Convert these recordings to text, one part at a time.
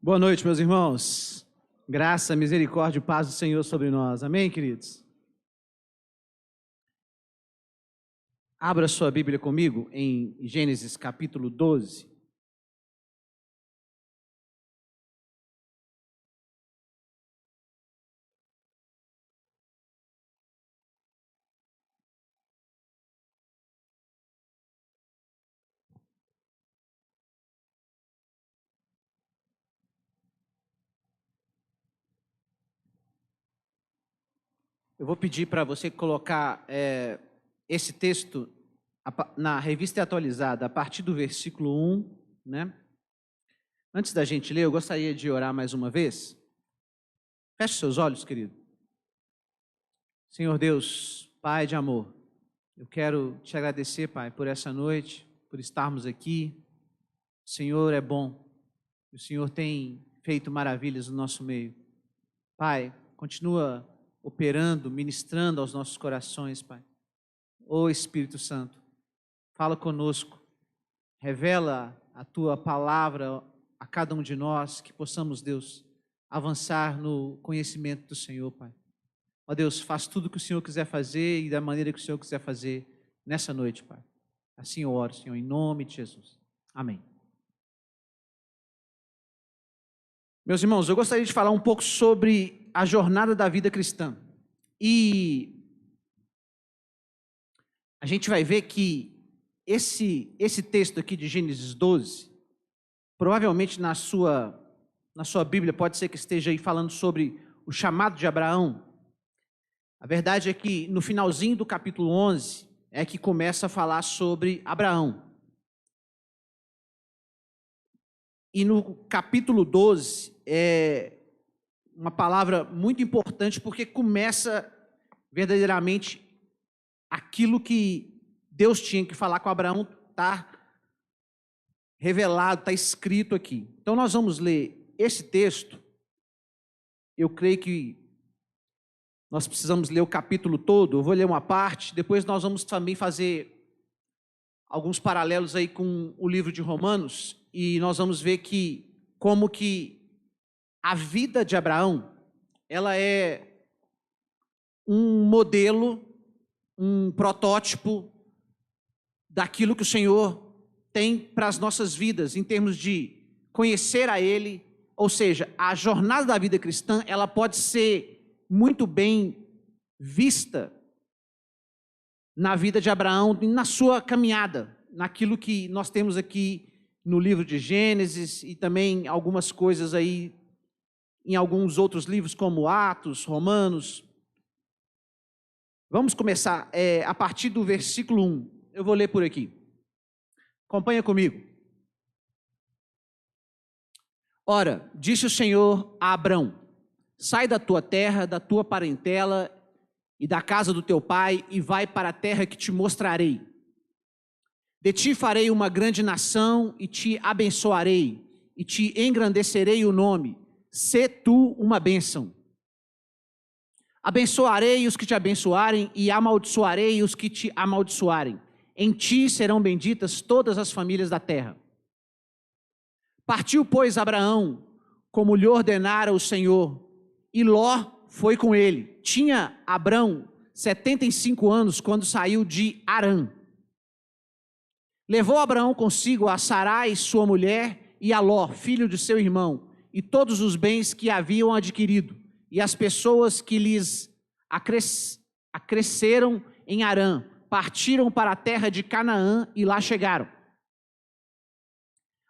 Boa noite, meus irmãos. Graça, misericórdia e paz do Senhor sobre nós. Amém, queridos? Abra sua Bíblia comigo em Gênesis capítulo 12. Eu vou pedir para você colocar esse texto na revista atualizada, a partir do versículo 1, né? Antes da gente ler, eu gostaria de orar mais uma vez. Feche seus olhos, querido. Senhor Deus, Pai de amor, eu quero te agradecer, Pai, por essa noite, por estarmos aqui. O Senhor é bom, o Senhor tem feito maravilhas no nosso meio. Pai, continua operando, ministrando aos nossos corações, Pai. Ô Espírito Santo, fala conosco, revela a Tua palavra a cada um de nós, que possamos, Deus, avançar no conhecimento do Senhor, Pai. Ó Deus, faz tudo o que o Senhor quiser fazer e da maneira que o Senhor quiser fazer nessa noite, Pai. Assim eu oro, Senhor, em nome de Jesus. Amém. Meus irmãos, eu gostaria de falar um pouco sobre a jornada da vida cristã. E a gente vai ver que esse texto aqui de Gênesis 12, provavelmente na sua Bíblia pode ser que esteja aí falando sobre o chamado de Abraão. A verdade é que no finalzinho do capítulo 11 é que começa a falar sobre Abraão. E no capítulo 12 é uma palavra muito importante porque começa verdadeiramente aquilo que Deus tinha que falar com Abraão, está revelado, está escrito aqui. Então nós vamos ler esse texto. Eu creio que nós precisamos ler o capítulo todo. Eu vou ler uma parte, depois nós vamos também fazer alguns paralelos aí com o livro de Romanos, e nós vamos ver que como que a vida de Abraão, ela é um modelo, um protótipo daquilo que o Senhor tem para as nossas vidas, em termos de conhecer a Ele, ou seja, a jornada da vida cristã, ela pode ser muito bem vista na vida de Abraão, na sua caminhada, naquilo que nós temos aqui no livro de Gênesis e também algumas coisas aí em alguns outros livros como Atos, Romanos. Vamos começar a partir do versículo 1. Eu vou ler por aqui. Acompanha comigo. Ora, disse o Senhor a Abrão: sai da tua terra, da tua parentela e da casa do teu pai, e vai para a terra que te mostrarei. De ti farei uma grande nação, e te abençoarei, e te engrandecerei o nome. Sê tu uma bênção. Abençoarei os que te abençoarem, e amaldiçoarei os que te amaldiçoarem. Em ti serão benditas todas as famílias da terra. Partiu, pois, Abraão, como lhe ordenara o Senhor, e Ló foi com ele. Tinha Abrão 75 anos quando saiu de Harã. Levou Abraão consigo a Sarai, sua mulher, e a Ló, filho de seu irmão, e todos os bens que haviam adquirido, e as pessoas que lhes acresceram em Harã, partiram para a terra de Canaã e lá chegaram.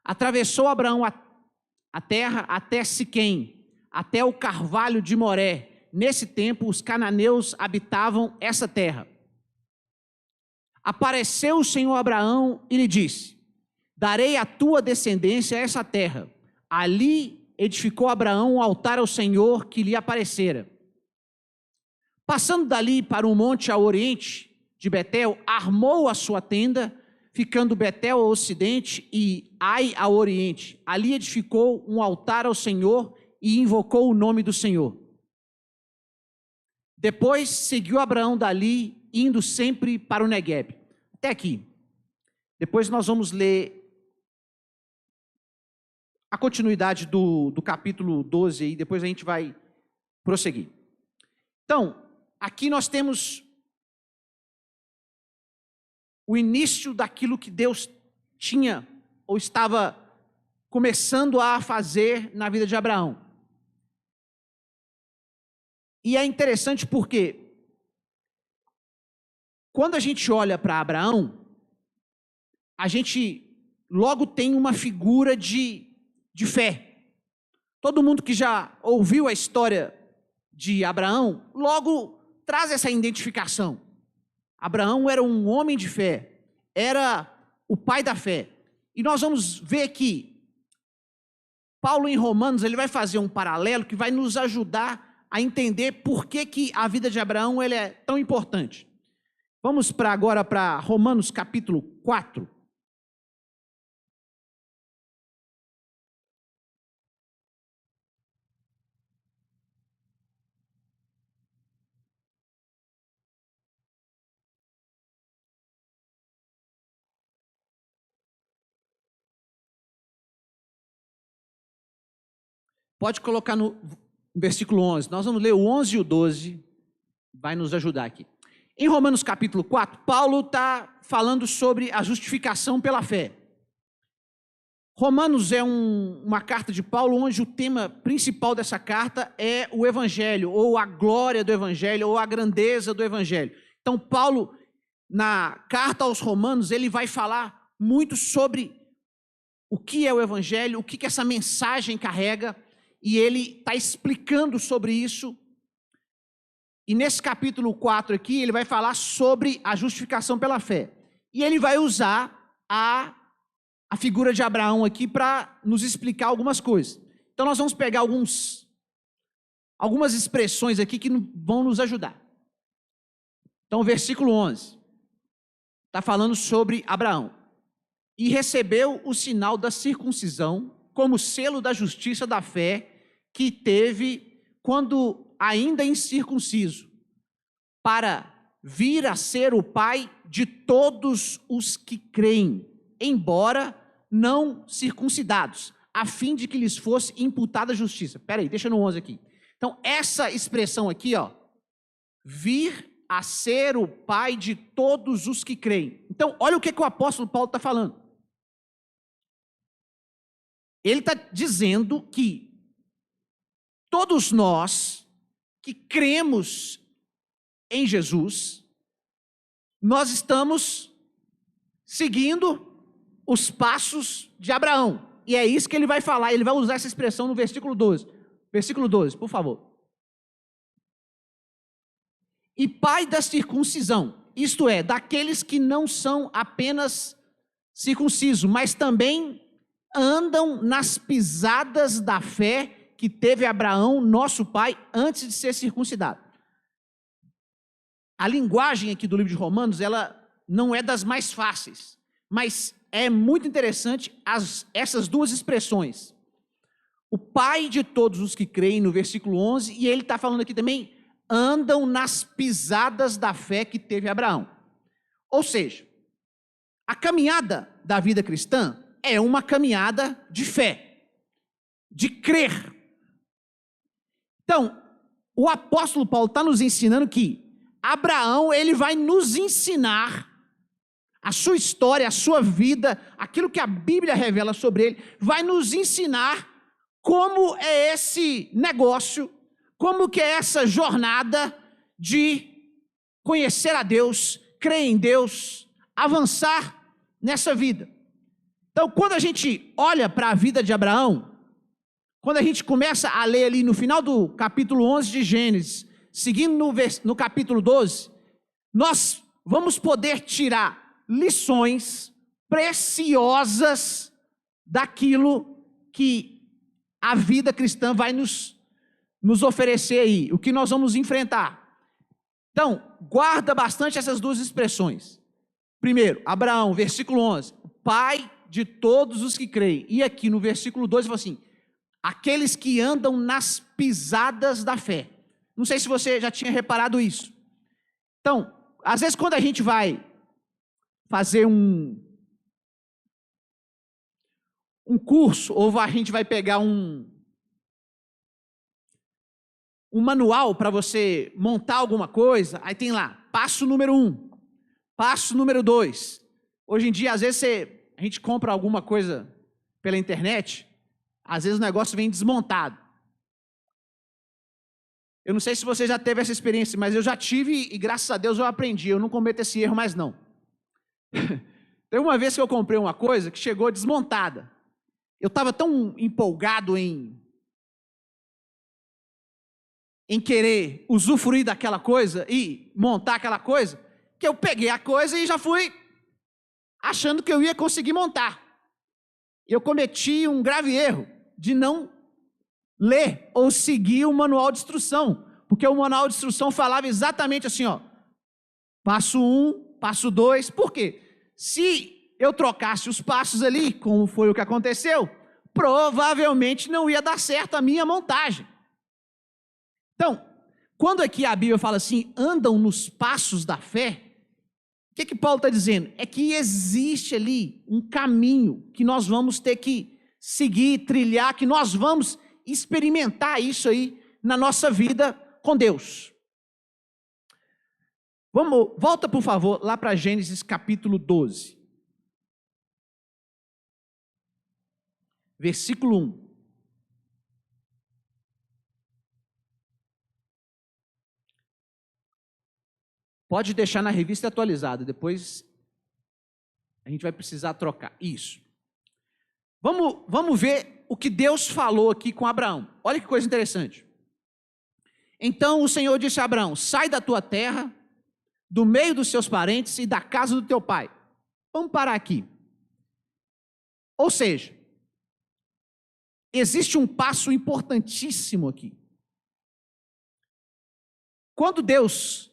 Atravessou Abraão a terra até Siquém, até o carvalho de Moré. Nesse tempo, os cananeus habitavam essa terra. Apareceu o Senhor a Abraão e lhe disse: darei à tua descendência essa terra. Ali edificou Abraão um altar ao Senhor que lhe aparecera. Passando dali para um monte ao oriente de Betel, armou a sua tenda, ficando Betel ao ocidente e Ai ao oriente. Ali edificou um altar ao Senhor e invocou o nome do Senhor. Depois seguiu Abraão dali, indo sempre para o Neguebe. Até aqui. Depois nós vamos ler a continuidade do capítulo 12 aí, depois a gente vai prosseguir. Então, aqui nós temos o início daquilo que Deus tinha ou estava começando a fazer na vida de Abraão. E é interessante porque quando a gente olha para Abraão, a gente logo tem uma figura de fé. Todo mundo que já ouviu a história de Abraão, logo traz essa identificação. Abraão era um homem de fé, era o pai da fé. E nós vamos ver que Paulo em Romanos, ele vai fazer um paralelo que vai nos ajudar a entender por que a vida de Abraão ele é tão importante. Vamos agora para Romanos capítulo 4. Pode colocar no versículo 11. Nós vamos ler o 11 e o 12. Vai nos ajudar aqui. Em Romanos capítulo 4, Paulo está falando sobre a justificação pela fé. Romanos é uma carta de Paulo onde o tema principal dessa carta é o evangelho, ou a glória do evangelho, ou a grandeza do evangelho. Então Paulo, na carta aos Romanos, ele vai falar muito sobre o que é o evangelho, o que essa mensagem carrega, e ele está explicando sobre isso. E nesse capítulo 4 aqui, ele vai falar sobre a justificação pela fé. E ele vai usar a figura de Abraão aqui para nos explicar algumas coisas. Então nós vamos pegar algumas expressões aqui que vão nos ajudar. Então o versículo 11 está falando sobre Abraão. E recebeu o sinal da circuncisão como selo da justiça da fé que teve quando ainda incircunciso, para vir a ser o pai de todos os que creem, embora não circuncidados, a fim de que lhes fosse imputada a justiça. Espera aí, deixa no 11 aqui. Então, essa expressão aqui, ó, vir a ser o pai de todos os que creem. Então, olha o que o apóstolo Paulo está falando. Ele está dizendo que todos nós que cremos em Jesus, nós estamos seguindo os passos de Abraão. E é isso que ele vai falar, ele vai usar essa expressão no versículo 12. Versículo 12, por favor. E pai da circuncisão, isto é, daqueles que não são apenas circuncisos, mas também andam nas pisadas da fé que teve Abraão, nosso pai, antes de ser circuncidado. A linguagem aqui do livro de Romanos, ela não é das mais fáceis, mas é muito interessante essas duas expressões. O pai de todos os que creem, no versículo 11, e ele está falando aqui também, andam nas pisadas da fé que teve Abraão. Ou seja, a caminhada da vida cristã é uma caminhada de fé, de crer. Então, o apóstolo Paulo está nos ensinando que Abraão, ele vai nos ensinar a sua história, a sua vida, aquilo que a Bíblia revela sobre ele, vai nos ensinar como é esse negócio, como que é essa jornada de conhecer a Deus, crer em Deus, avançar nessa vida. Então, quando a gente olha para a vida de Abraão, quando a gente começa a ler ali no final do capítulo 11 de Gênesis, seguindo no capítulo 12, nós vamos poder tirar lições preciosas daquilo que a vida cristã vai nos oferecer aí, o que nós vamos enfrentar. Então, guarda bastante essas duas expressões. Primeiro, Abraão, versículo 11, pai de todos os que creem. E aqui no versículo 12, fala assim, aqueles que andam nas pisadas da fé. Não sei se você já tinha reparado isso. Então, às vezes quando a gente vai fazer um curso, ou a gente vai pegar um manual para você montar alguma coisa, aí tem lá, passo número 1, passo número 2. Hoje em dia, às vezes, a gente compra alguma coisa pela internet, às vezes o negócio vem desmontado. Eu não sei se você já teve essa experiência, mas eu já tive e graças a Deus eu aprendi, eu não cometo esse erro mais não. Teve uma vez que eu comprei uma coisa que chegou desmontada. Eu estava tão empolgado em querer usufruir daquela coisa e montar aquela coisa, que eu peguei a coisa e já fui achando que eu ia conseguir montar. Eu cometi um grave erro de não ler ou seguir o manual de instrução, porque o manual de instrução falava exatamente assim, ó, passo 1, passo 2, por quê? Se eu trocasse os passos ali, como foi o que aconteceu, provavelmente não ia dar certo a minha montagem. Então, quando aqui a Bíblia fala assim, andam nos passos da fé, o que Paulo está dizendo? É que existe ali um caminho que nós vamos ter que seguir, trilhar, que nós vamos experimentar isso aí na nossa vida com Deus. Volta por favor lá para Gênesis capítulo 12. Versículo 1. Pode deixar na revista atualizada, depois a gente vai precisar trocar. Isso. Vamos ver o que Deus falou aqui com Abraão. Olha que coisa interessante. Então o Senhor disse a Abraão, sai da tua terra, do meio dos seus parentes e da casa do teu pai. Vamos parar aqui. Ou seja, existe um passo importantíssimo aqui. Quando Deus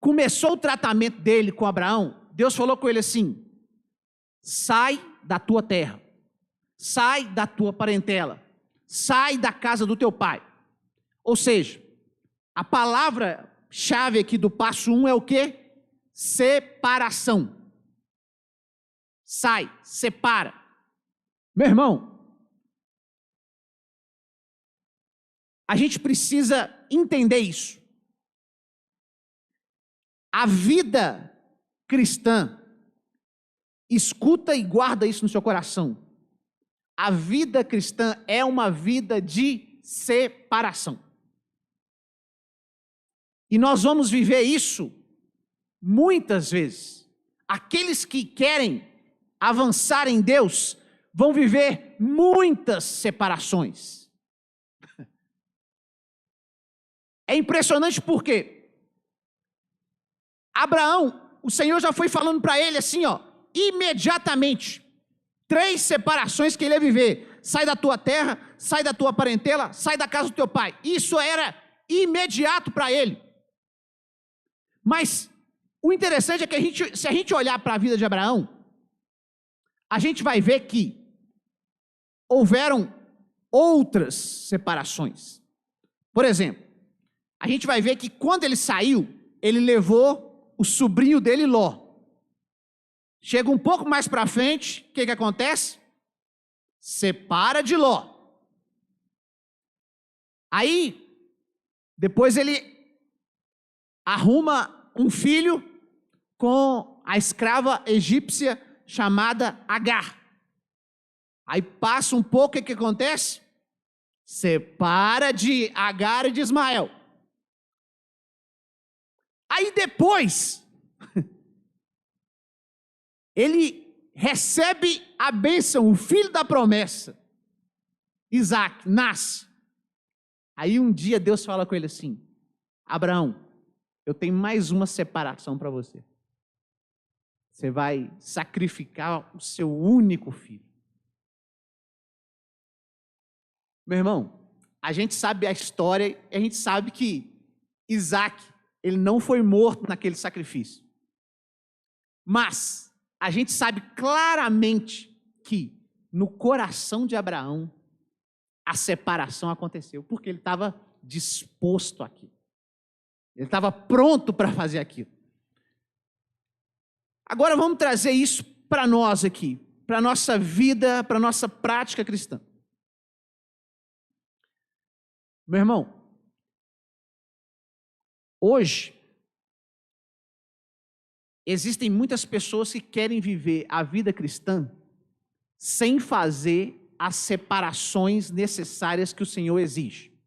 começou o tratamento dele com Abraão, Deus falou com ele assim, sai da tua terra, sai da tua parentela, sai da casa do teu pai. Ou seja, a palavra-chave aqui do passo 1 é o quê? Separação. Sai, separa. Meu irmão, a gente precisa entender isso. A vida cristã, escuta e guarda isso no seu coração. A vida cristã é uma vida de separação. E nós vamos viver isso muitas vezes. Aqueles que querem avançar em Deus vão viver muitas separações. É impressionante porque Abraão, o Senhor já foi falando para ele assim, ó, imediatamente, 3 separações que ele ia viver. Sai da tua terra, sai da tua parentela, sai da casa do teu pai. Isso era imediato para ele. Mas o interessante é que se a gente olhar para a vida de Abraão, a gente vai ver que houveram outras separações. Por exemplo, a gente vai ver que quando ele saiu, ele levou o sobrinho dele, Ló. Chega um pouco mais para frente, o que acontece? Separa de Ló. Aí, depois ele arruma um filho com a escrava egípcia chamada Agar. Aí passa um pouco, o que acontece? Separa de Agar e de Ismael. Aí depois, ele recebe a bênção, o filho da promessa, Isaac, nasce. Aí um dia Deus fala com ele assim, Abraão, eu tenho mais uma separação para você. Você vai sacrificar o seu único filho. Meu irmão, a gente sabe a história, e a gente sabe que Isaac, ele não foi morto naquele sacrifício. Mas a gente sabe claramente que no coração de Abraão a separação aconteceu, porque ele estava disposto àquilo. Ele estava pronto para fazer aquilo. Agora vamos trazer isso para nós aqui. para a nossa vida, para a nossa prática cristã. Meu irmão, hoje, existem muitas pessoas que querem viver a vida cristã sem fazer as separações necessárias que o Senhor exige.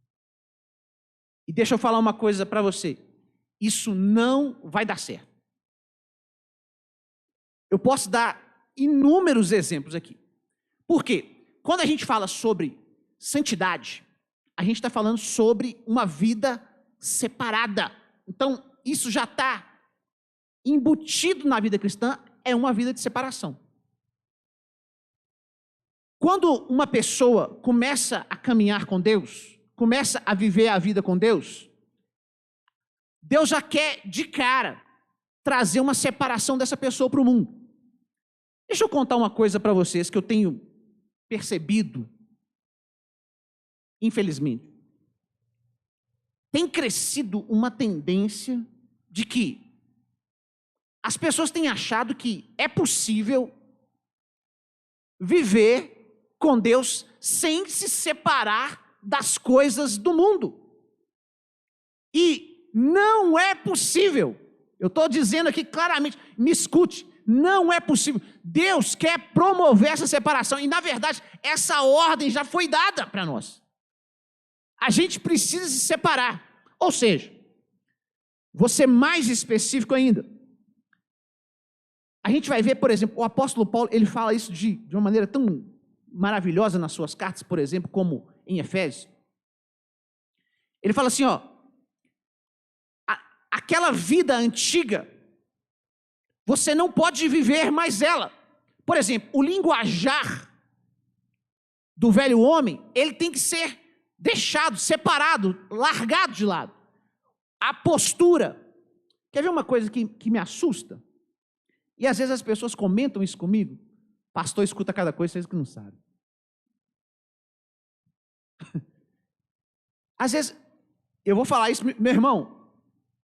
E deixa eu falar uma coisa para você. Isso não vai dar certo. Eu posso dar inúmeros exemplos aqui. Por quê? Quando a gente fala sobre santidade, a gente está falando sobre uma vida separada. Então, isso já está embutido na vida cristã, é uma vida de separação. Quando uma pessoa começa a caminhar com Deus, começa a viver a vida com Deus, Deus já quer, de cara, trazer uma separação dessa pessoa para o mundo. Deixa eu contar uma coisa para vocês que eu tenho percebido, infelizmente. Tem crescido uma tendência de que as pessoas têm achado que é possível viver com Deus sem se separar das coisas do mundo. E não é possível. Eu estou dizendo aqui claramente, me escute, não é possível. Deus quer promover essa separação e, na verdade, essa ordem já foi dada para nós. A gente precisa se separar. Ou seja, vou ser mais específico ainda. A gente vai ver, por exemplo, o apóstolo Paulo, ele fala isso de uma maneira tão maravilhosa nas suas cartas, por exemplo, como em Efésios. Ele fala assim, ó, aquela vida antiga, você não pode viver mais ela. Por exemplo, o linguajar do velho homem, ele tem que ser deixado, separado, largado de lado. A postura. Quer ver uma coisa que me assusta? E às vezes as pessoas comentam isso comigo. Pastor escuta cada coisa, vocês que não sabem. Às vezes, eu vou falar isso, meu irmão,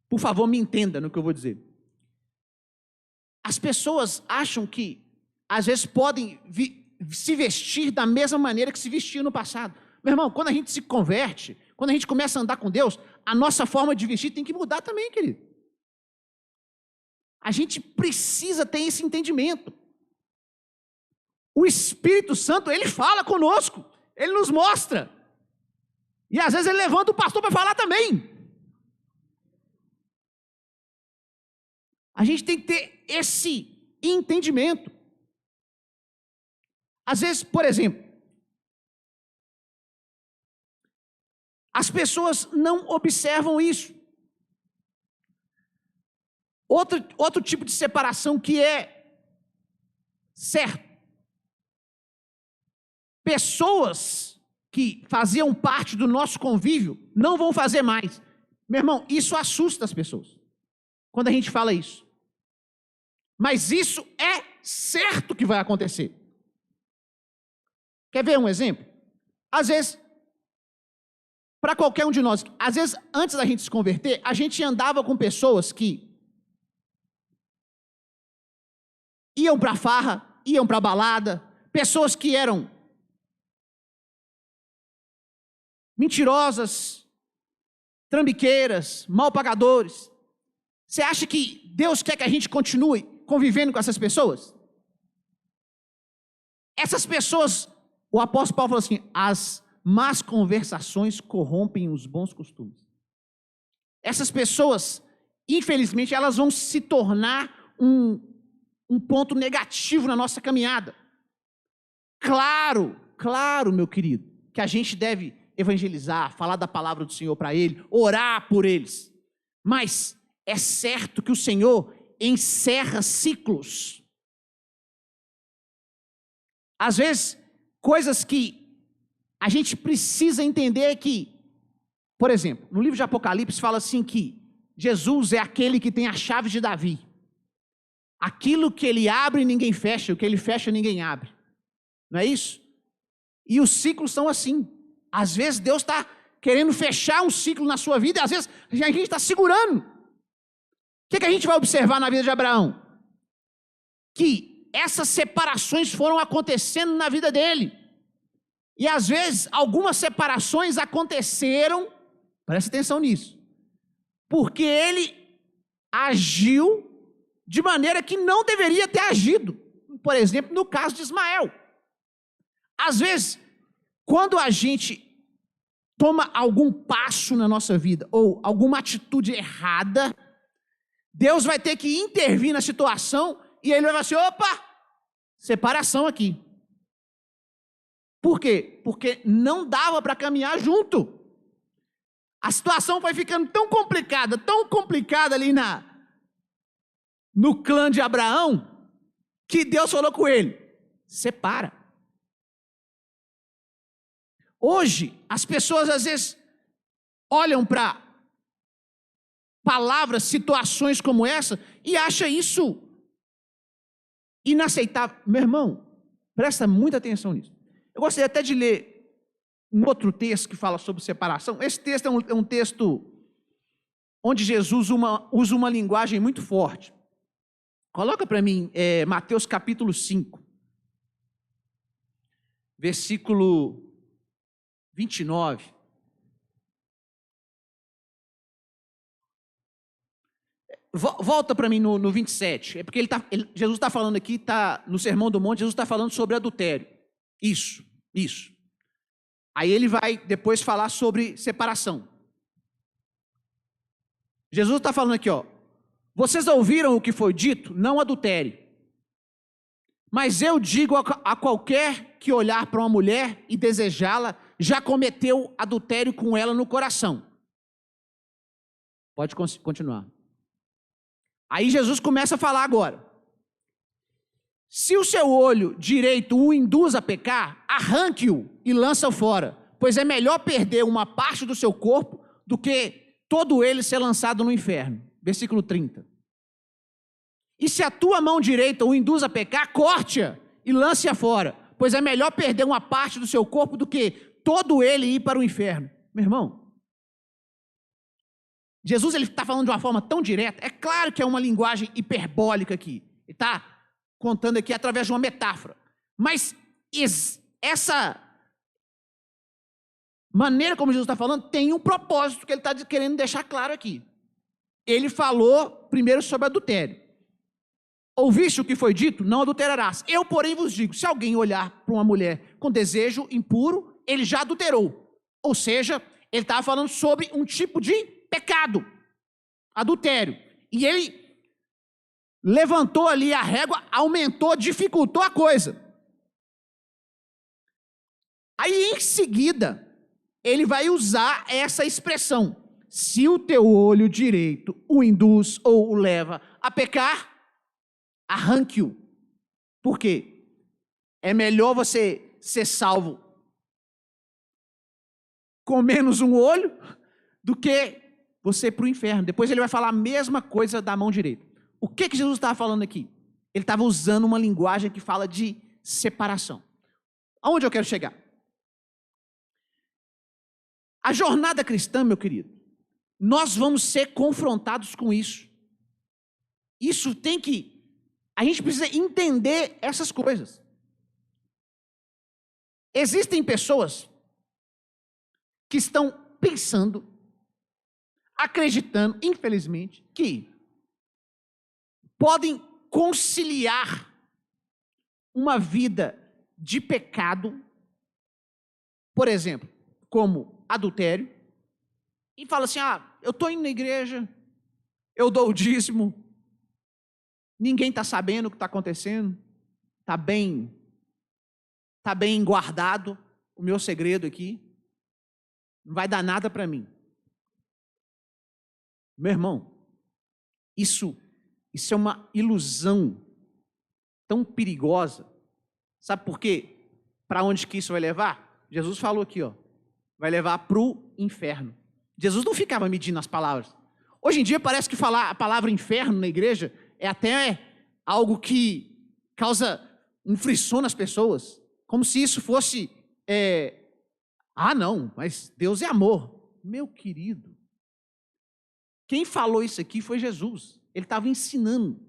por favor, me entenda no que eu vou dizer. As pessoas acham que, às vezes, podem se vestir da mesma maneira que se vestiam no passado. Meu irmão, quando a gente se converte, quando a gente começa a andar com Deus, a nossa forma de vestir tem que mudar também, querido. A gente precisa ter esse entendimento. O Espírito Santo, ele fala conosco, ele nos mostra. E às vezes ele levanta o pastor para falar também. A gente tem que ter esse entendimento. Às vezes, por exemplo, as pessoas não observam isso. Outro tipo de separação que é certo. Pessoas que faziam parte do nosso convívio não vão fazer mais. Meu irmão, isso assusta as pessoas, quando a gente fala isso. Mas isso é certo que vai acontecer. Quer ver um exemplo? Às vezes, para qualquer um de nós, às vezes, antes da gente se converter, a gente andava com pessoas que iam para farra, iam para balada, pessoas que eram mentirosas, trambiqueiras, mal pagadores. Você acha que Deus quer que a gente continue convivendo com essas pessoas? Essas pessoas, o apóstolo Paulo falou assim, as más conversações corrompem os bons costumes. Essas pessoas, infelizmente, elas vão se tornar um ponto negativo na nossa caminhada. Claro, meu querido, que a gente deve evangelizar, falar da palavra do Senhor para ele, orar por eles. Mas é certo que o Senhor encerra ciclos. Às vezes, coisas que a gente precisa entender que, por exemplo, no livro de Apocalipse fala assim que Jesus é aquele que tem a chave de Davi. Aquilo que ele abre, ninguém fecha. O que ele fecha, ninguém abre. Não é isso? E os ciclos são assim. Às vezes Deus está querendo fechar um ciclo na sua vida e às vezes a gente está segurando. O que a gente vai observar na vida de Abraão? Que essas separações foram acontecendo na vida dele. E às vezes, algumas separações aconteceram, presta atenção nisso, porque ele agiu de maneira que não deveria ter agido. Por exemplo, no caso de Ismael. Às vezes, quando a gente toma algum passo na nossa vida, ou alguma atitude errada, Deus vai ter que intervir na situação, e ele vai falar assim, opa, separação aqui. Por quê? Porque não dava para caminhar junto. A situação foi ficando tão complicada ali no clã de Abraão, que Deus falou com ele, separa. Hoje, as pessoas às vezes olham para palavras, situações como essa, e acham isso inaceitável. Meu irmão, presta muita atenção nisso. Eu gostaria até de ler um outro texto que fala sobre separação. Esse texto é um texto onde Jesus usa uma linguagem muito forte. Coloca para mim Mateus capítulo 5, versículo 29. Volta para mim no 27. É porque Jesus está falando aqui, no Sermão do Monte, Jesus está falando sobre adultério. Isso. Aí ele vai depois falar sobre separação. Jesus está falando aqui, ó. Vocês ouviram o que foi dito? Não adultere. Mas eu digo a qualquer que olhar para uma mulher e desejá-la, já cometeu adultério com ela no coração. Pode continuar. Aí Jesus começa a falar agora. Se o seu olho direito o induz a pecar, arranque-o e lança-o fora, pois é melhor perder uma parte do seu corpo do que todo ele ser lançado no inferno. Versículo 30. E se a tua mão direita o induz a pecar, corte-a e lance-a fora, pois é melhor perder uma parte do seu corpo do que todo ele ir para o inferno. Meu irmão, Jesus está falando de uma forma tão direta, é claro que é uma linguagem hiperbólica aqui, ele está contando aqui através de uma metáfora, mas essa maneira como Jesus está falando tem um propósito que ele está querendo deixar claro aqui. Ele falou primeiro sobre adultério. Ouviste o que foi dito? Não adulterarás. Eu, porém, vos digo, se alguém olhar para uma mulher com desejo impuro, ele já adulterou. Ou seja, ele estava falando sobre um tipo de pecado, adultério. E ele levantou ali a régua, aumentou, dificultou a coisa. Aí, em seguida, ele vai usar essa expressão. Se o teu olho direito o induz ou o leva a pecar, arranque-o. Por quê? É melhor você ser salvo com menos um olho do que você ir para o inferno. Depois ele vai falar a mesma coisa da mão direita. O que Jesus estava falando aqui? Ele estava usando uma linguagem que fala de separação. Aonde eu quero chegar? A jornada cristã, meu querido, nós vamos ser confrontados com isso. Isso tem que... A gente precisa entender essas coisas. Existem pessoas que estão pensando, acreditando, infelizmente, que podem conciliar uma vida de pecado, por exemplo, como adultério, e fala assim, eu estou indo na igreja, eu dou o dízimo, ninguém está sabendo o que está acontecendo, está bem guardado o meu segredo aqui, não vai dar nada para mim. Meu irmão, isso é uma ilusão tão perigosa. Sabe por quê? Para onde que isso vai levar? Jesus falou aqui, vai levar para o inferno. Jesus não ficava medindo as palavras. Hoje em dia parece que falar a palavra inferno na igreja é até algo que causa um frisson nas pessoas, como se isso fosse, não, mas Deus é amor. Meu querido, quem falou isso aqui foi Jesus, ele estava ensinando.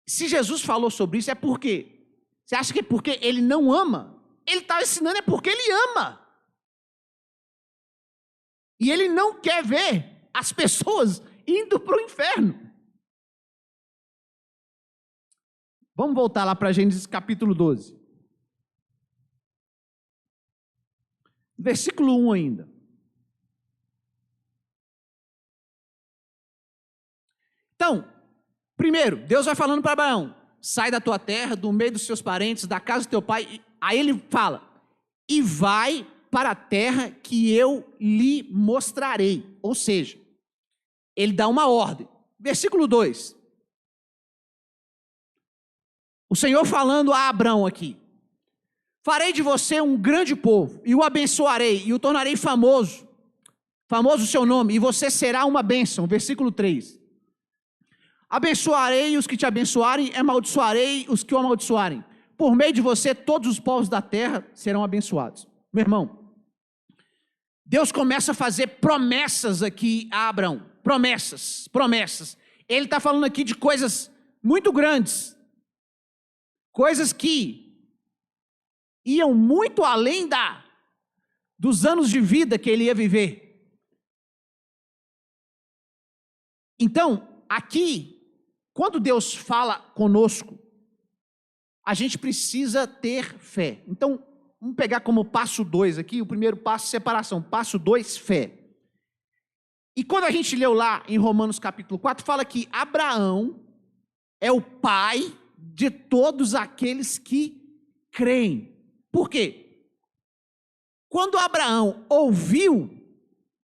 Se Jesus falou sobre isso, é por quê? Você acha que é porque ele não ama? Ele está ensinando é porque ele ama. E ele não quer ver as pessoas indo para o inferno. Vamos voltar lá para Gênesis capítulo 12. Versículo 1 ainda. Então, primeiro, Deus vai falando para Abraão: sai da tua terra, do meio dos seus parentes, da casa do teu pai. Aí ele fala: e vai para a terra que eu lhe mostrarei. Ou seja, ele dá uma ordem. Versículo 2. O Senhor falando a Abrão aqui: farei de você um grande povo, e o abençoarei, e o tornarei famoso o seu nome, e você será uma bênção. Versículo 3. Abençoarei os que te abençoarem, amaldiçoarei os que o amaldiçoarem. Por meio de você, todos os povos da terra serão abençoados. Meu irmão, Deus começa a fazer promessas aqui a Abrão. Promessas. Ele está falando aqui de coisas muito grandes. Coisas que iam muito além dos anos de vida que ele ia viver. Então, aqui, quando Deus fala conosco, a gente precisa ter fé. Então, vamos pegar como passo 2 aqui, o primeiro passo, separação. Passo 2, fé. E quando a gente leu lá em Romanos capítulo 4, fala que Abraão é o pai de todos aqueles que creem. Por quê? Quando Abraão ouviu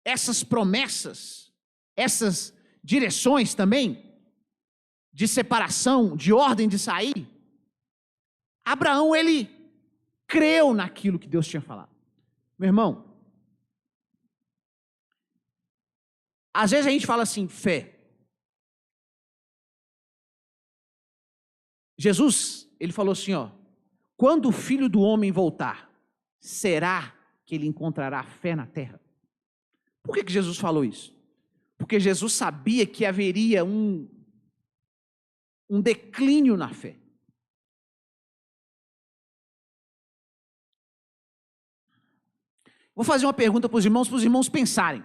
essas promessas, essas direções também, de separação, de ordem de sair, Abraão, ele creu naquilo que Deus tinha falado. Meu irmão, às vezes a gente fala assim, fé. Jesus, ele falou assim, ó: quando o Filho do Homem voltar, será que ele encontrará fé na terra? Por que Jesus falou isso? Porque Jesus sabia que haveria um declínio na fé. Vou fazer uma pergunta para os irmãos pensarem.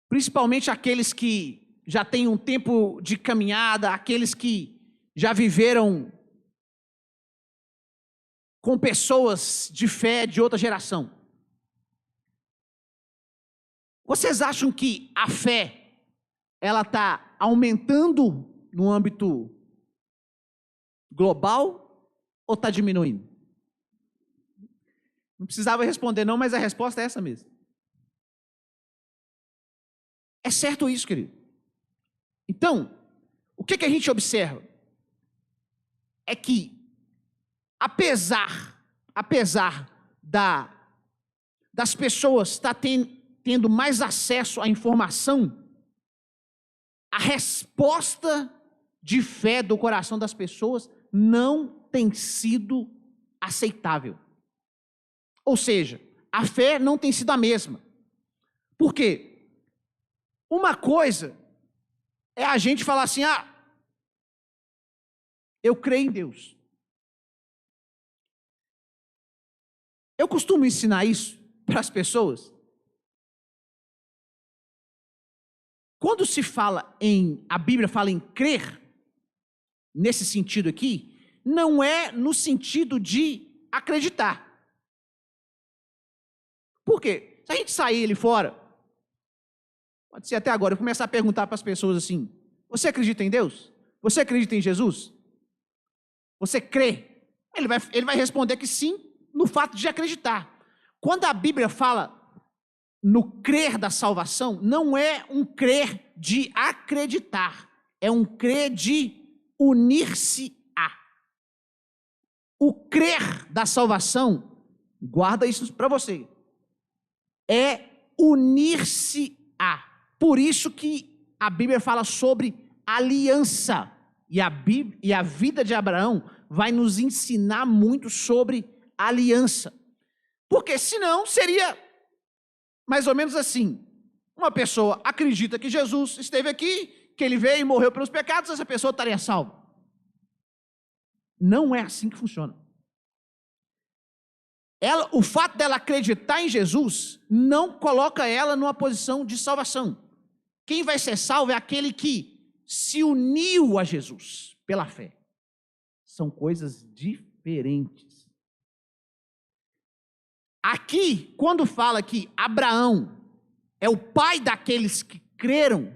Principalmente aqueles que já têm um tempo de caminhada, aqueles que já viveram com pessoas de fé de outra geração. Vocês acham que a fé, ela está aumentando no âmbito global ou está diminuindo? Não precisava responder não, mas a resposta é essa mesmo. É certo isso, querido. Então, o que a gente observa? É que, apesar das pessoas estar tendo mais acesso à informação, a resposta de fé do coração das pessoas não tem sido aceitável. Ou seja, a fé não tem sido a mesma. Por quê? Uma coisa é a gente falar assim, eu creio em Deus. Eu costumo ensinar isso para as pessoas. Quando se fala a Bíblia fala em crer, nesse sentido aqui, não é no sentido de acreditar. Por quê? Se a gente sair ali fora, pode ser até agora, eu começar a perguntar para as pessoas assim, você acredita em Deus? Você acredita em Jesus? Você crê? Ele vai responder que sim, no fato de acreditar. Quando a Bíblia fala no crer da salvação, não é um crer de acreditar, é um crer de unir-se a. O crer da salvação, guarda isso para você, é unir-se a. Por isso que a Bíblia fala sobre aliança. E a vida de Abraão vai nos ensinar muito sobre aliança. Porque senão seria mais ou menos assim. Uma pessoa acredita que Jesus esteve aqui que ele veio e morreu pelos pecados, essa pessoa estaria salva. Não é assim que funciona. O fato dela acreditar em Jesus não coloca ela numa posição de salvação. Quem vai ser salvo é aquele que se uniu a Jesus pela fé. São coisas diferentes. Aqui, quando fala que Abraão é o pai daqueles que creram,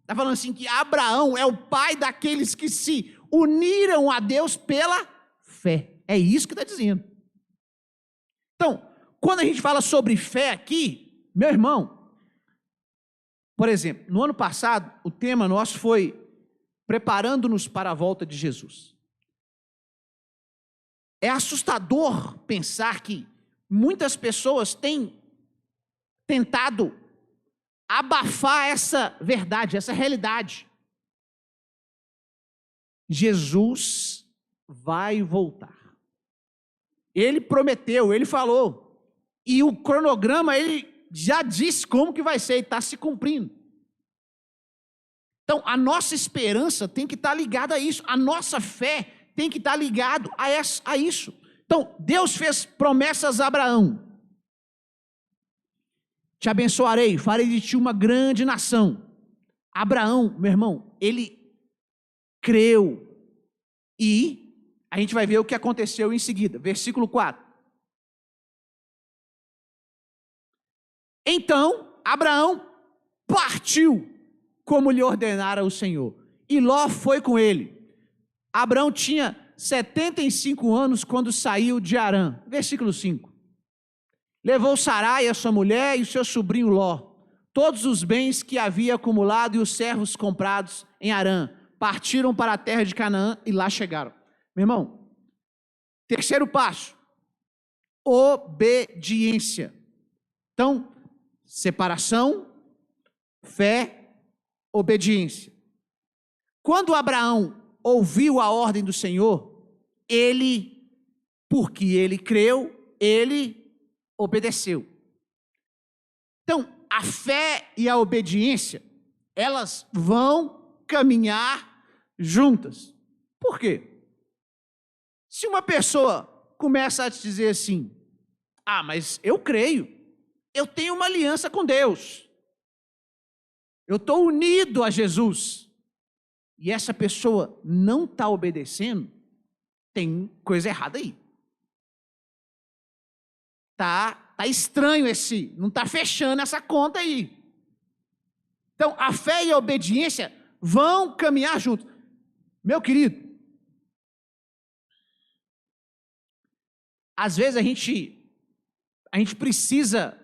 está falando assim que Abraão é o pai daqueles que se uniram a Deus pela fé. É isso que está dizendo. Então, quando a gente fala sobre fé aqui, meu irmão, por exemplo, no ano passado, o tema nosso foi preparando-nos para a volta de Jesus. É assustador pensar que muitas pessoas têm tentado abafar essa verdade, essa realidade. Jesus vai voltar. Ele prometeu, ele falou. E o cronograma, ele já disse como que vai ser e está se cumprindo. Então, a nossa esperança tem que estar ligada a isso. A nossa fé tem que estar ligada a isso. Então, Deus fez promessas a Abraão. Te abençoarei, farei de ti uma grande nação. Abraão, meu irmão, ele creu. E a gente vai ver o que aconteceu em seguida. Versículo 4. Então, Abraão partiu, como lhe ordenara o Senhor. E Ló foi com ele. Abraão tinha 75 anos quando saiu de Harã. Versículo 5. Levou Sarai, a sua mulher, e o seu sobrinho Ló, todos os bens que havia acumulado e os servos comprados em Harã. Partiram para a terra de Canaã e lá chegaram. Meu irmão, terceiro passo, obediência. Então, separação, fé, obediência. Quando Abraão ouviu a ordem do Senhor, porque ele creu, ele obedeceu. Então, a fé e a obediência, elas vão caminhar juntas. Por quê? Se uma pessoa começa a te dizer assim, mas eu creio, eu tenho uma aliança com Deus, eu estou unido a Jesus, e essa pessoa não está obedecendo, tem coisa errada aí. Tá estranho não está fechando essa conta aí. Então, a fé e a obediência vão caminhar juntos. Meu querido, às vezes a gente precisa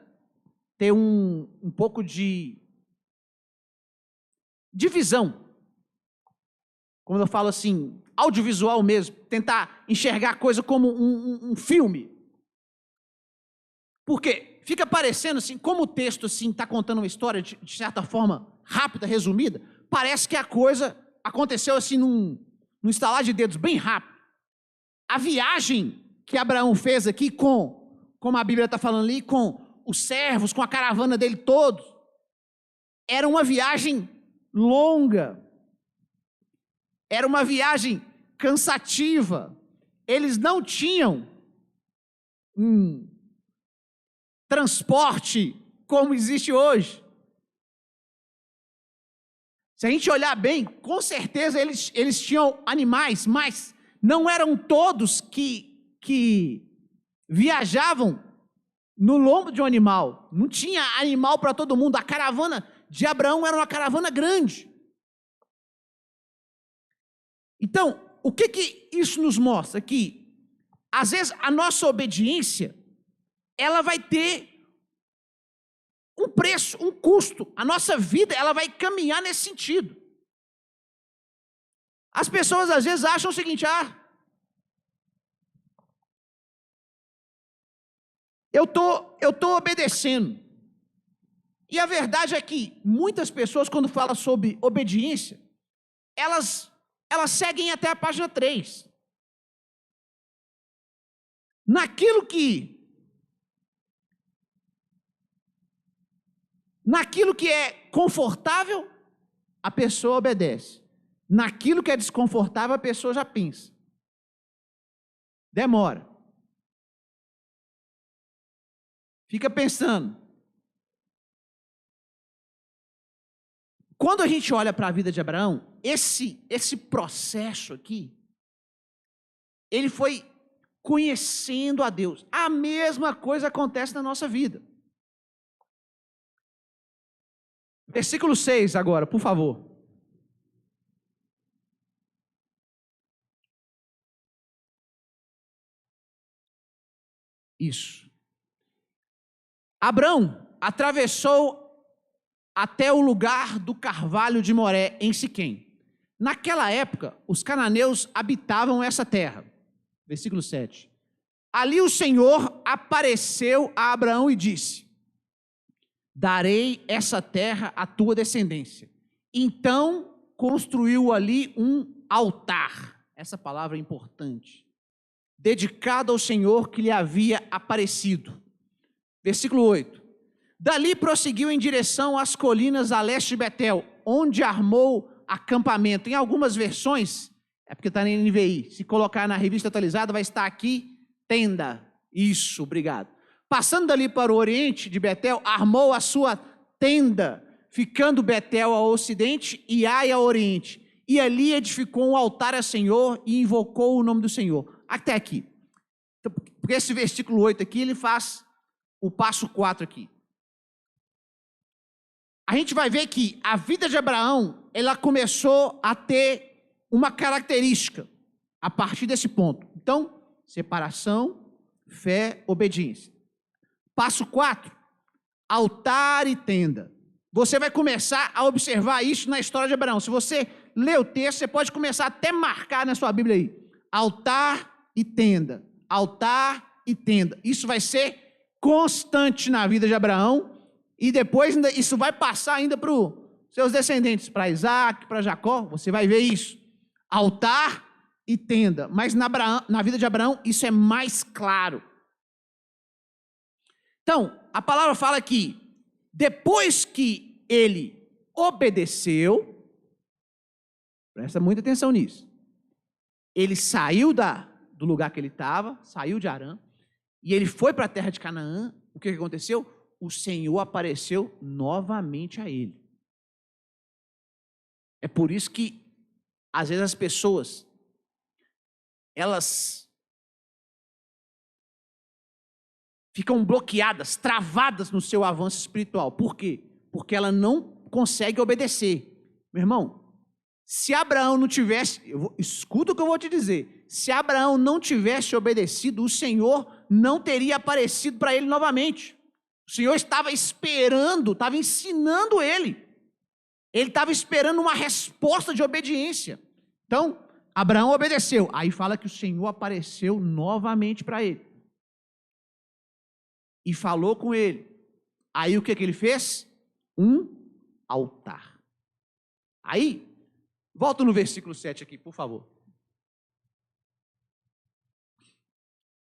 ter um pouco de visão. Como eu falo assim, audiovisual mesmo, tentar enxergar a coisa como um filme. Porque fica parecendo assim, como o texto assim está contando uma história de certa forma rápida, resumida, parece que a coisa aconteceu assim num estalar de dedos bem rápido. A viagem que Abraão fez aqui como a Bíblia está falando ali, com os servos, com a caravana dele todos, era uma viagem longa, era uma viagem cansativa. Eles não tinham transporte como existe hoje. Se a gente olhar bem, com certeza eles tinham animais, mas não eram todos que viajavam no lombo de um animal. Não tinha animal para todo mundo. A caravana de Abraão era uma caravana grande. Então, o que isso nos mostra? Que, às vezes, a nossa obediência, ela vai ter um preço, um custo. A nossa vida, ela vai caminhar nesse sentido. As pessoas, às vezes, acham o seguinte, eu tô obedecendo. E a verdade é que muitas pessoas, quando falam sobre obediência, elas seguem até a página 3. Naquilo que é confortável, a pessoa obedece. Naquilo que é desconfortável, a pessoa já pensa. Demora. Fica pensando. Quando a gente olha para a vida de Abraão, esse processo aqui, ele foi conhecendo a Deus. A mesma coisa acontece na nossa vida. Versículo 6 agora, por favor. Isso. Abrão atravessou até o lugar do carvalho de Moré, em Siquém. Naquela época, os cananeus habitavam essa terra. Versículo 7. Ali o Senhor apareceu a Abraão e disse: darei essa terra à tua descendência. Então construiu ali um altar. Essa palavra é importante. Dedicado ao Senhor que lhe havia aparecido. Versículo 8. Dali prosseguiu em direção às colinas a leste de Betel, onde armou acampamento. Em algumas versões, é porque está na NVI, se colocar na revista atualizada vai estar aqui, tenda. Isso, obrigado. Passando dali para o oriente de Betel, armou a sua tenda, ficando Betel ao ocidente e Ai ao oriente. E ali edificou um altar ao Senhor e invocou o nome do Senhor. Até aqui. Então, porque esse versículo 8 aqui, ele faz o passo 4 aqui. A gente vai ver que a vida de Abraão, ela começou a ter uma característica a partir desse ponto. Então, separação, fé, obediência. Passo 4, altar e tenda. Você vai começar a observar isso na história de Abraão. Se você ler o texto, você pode começar até marcar na sua Bíblia aí. Altar e tenda. Altar e tenda. Isso vai ser constante na vida de Abraão. E depois isso vai passar ainda para os seus descendentes, para Isaac, para Jacó. Você vai ver isso. Altar e tenda. Mas na vida de Abraão, isso é mais claro. Então, a palavra fala que depois que ele obedeceu, presta muita atenção nisso, ele saiu do lugar que ele estava, saiu de Harã, e ele foi para a terra de Canaã. O que aconteceu? O Senhor apareceu novamente a ele. É por isso que, às vezes, as pessoas, elas ficam bloqueadas, travadas no seu avanço espiritual. Por quê? Porque ela não consegue obedecer. Meu irmão, se Abraão não tivesse, escuta o que eu vou te dizer, se Abraão não tivesse obedecido, o Senhor não teria aparecido para ele novamente. O Senhor estava esperando, estava ensinando ele. Ele estava esperando uma resposta de obediência. Então, Abraão obedeceu. Aí fala que o Senhor apareceu novamente para ele. E falou com ele. Aí o que ele fez? Um altar. Aí, volta no versículo 7 aqui, por favor.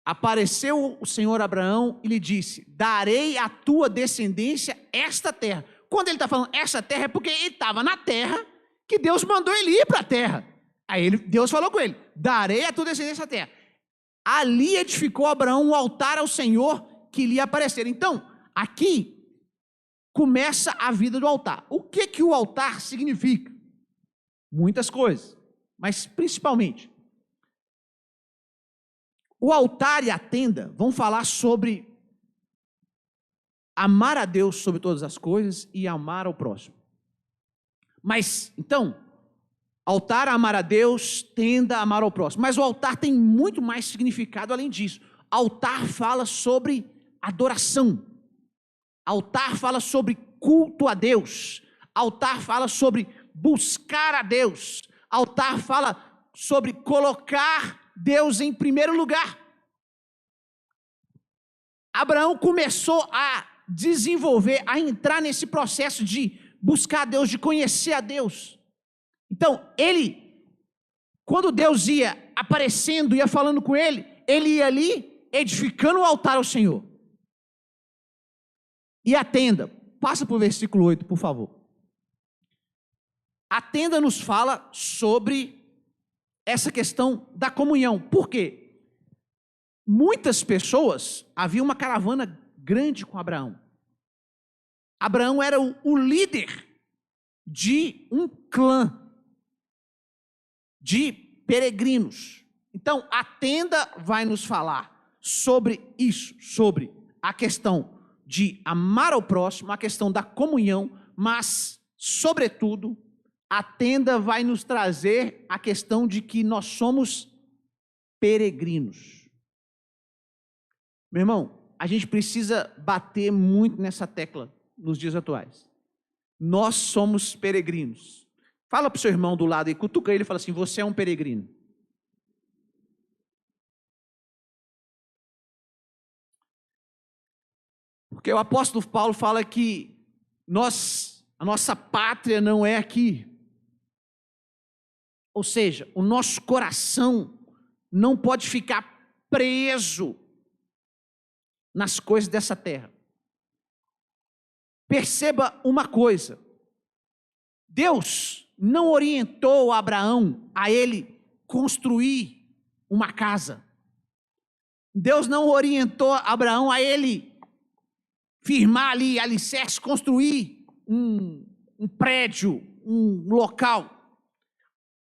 Apareceu o Senhor a Abraão e lhe disse: darei à tua descendência esta terra. Quando ele está falando essa terra, é porque ele estava na terra que Deus mandou ele ir para a terra. Aí Deus falou com ele: darei à tua descendência essa terra. Ali edificou Abraão um altar ao Senhor que lhe aparecer. Então, aqui começa a vida do altar. O que o altar significa? Muitas coisas, mas principalmente o altar e a tenda vão falar sobre amar a Deus sobre todas as coisas e amar ao próximo. Mas, então, altar, amar a Deus, tenda, amar ao próximo. Mas o altar tem muito mais significado além disso. Altar fala sobre adoração. Altar fala sobre culto a Deus. Altar fala sobre buscar a Deus. Altar fala sobre colocar Deus em primeiro lugar. Abraão começou a desenvolver, a entrar nesse processo de buscar a Deus, de conhecer a Deus. Então, quando Deus ia aparecendo, ia falando com ele ia ali edificando o altar ao Senhor. E a tenda, passa para o versículo 8, por favor. A tenda nos fala sobre essa questão da comunhão. Por quê? Muitas pessoas, havia uma caravana grande com Abraão. Abraão era o líder de um clã de peregrinos. Então, a tenda vai nos falar sobre isso, sobre a questão de amar ao próximo, a questão da comunhão, mas, sobretudo, a tenda vai nos trazer a questão de que nós somos peregrinos. Meu irmão, a gente precisa bater muito nessa tecla nos dias atuais. Nós somos peregrinos. Fala para o seu irmão do lado e cutuca ele e fala assim: você é um peregrino. Porque o apóstolo Paulo fala que a nossa pátria não é aqui. Ou seja, o nosso coração não pode ficar preso nas coisas dessa terra. Perceba uma coisa: Deus não orientou Abraão a ele construir uma casa. Deus não orientou Abraão a ele firmar ali alicerce, construir um prédio, um local.